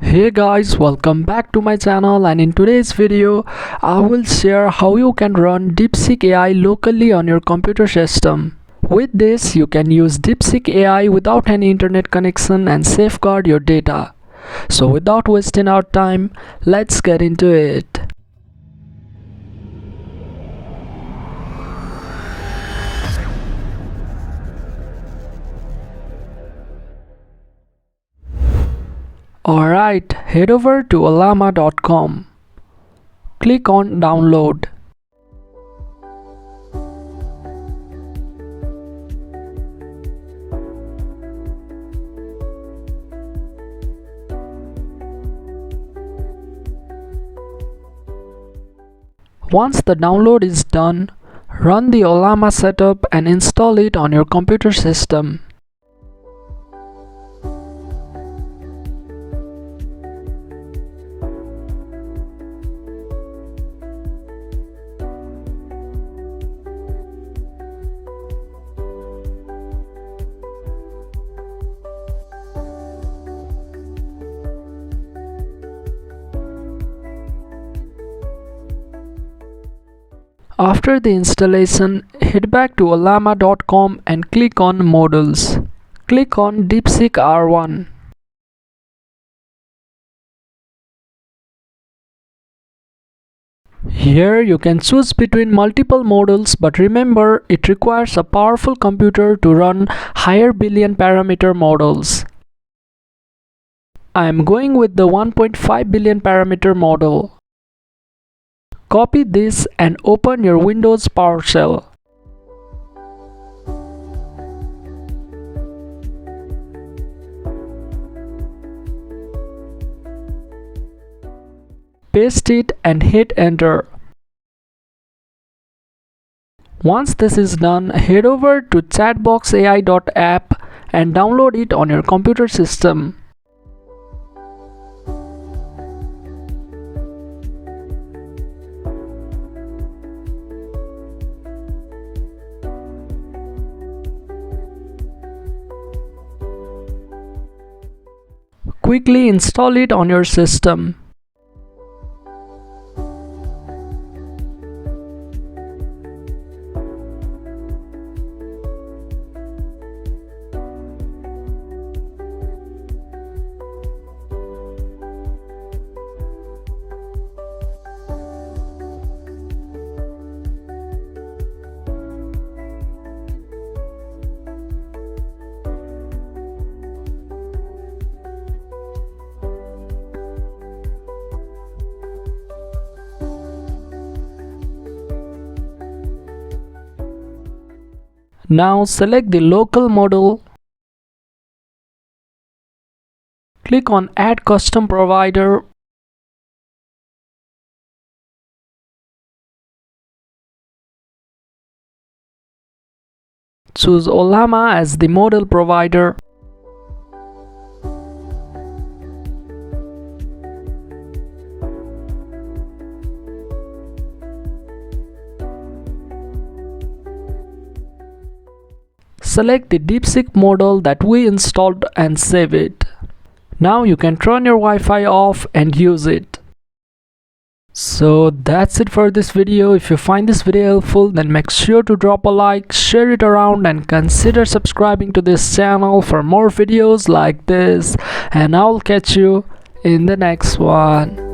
Hey guys, welcome back to my channel, and in today's video I will share how you can run Deepseek AI locally on your computer system. With this you can use Deepseek AI without any internet connection and safeguard your data. So without wasting our time, let's get into it. Alright, head over to ollama.com. Click on download. Once the download is done, run the Ollama setup and install it on your computer system. After the installation, head back to ollama.com and click on Models. Click on Deepseek R1. Here you can choose between multiple models, but remember it requires a powerful computer to run higher billion parameter models. I am going with the 1.5 billion parameter model. Copy this and open your Windows PowerShell. Paste it and hit enter. Once this is done, head over to chatboxai.app and download it on your computer system. Quickly install it on your system. Now select the local model. Click on Add Custom Provider. Choose Ollama as the model provider. Select the Deepseek model that we installed and save it. Now you can turn your Wi-Fi off and use it. So that's it for this video. If you find this video helpful, then make sure to drop a like, share it around, and consider subscribing to this channel for more videos like this. And I'll catch you in the next one.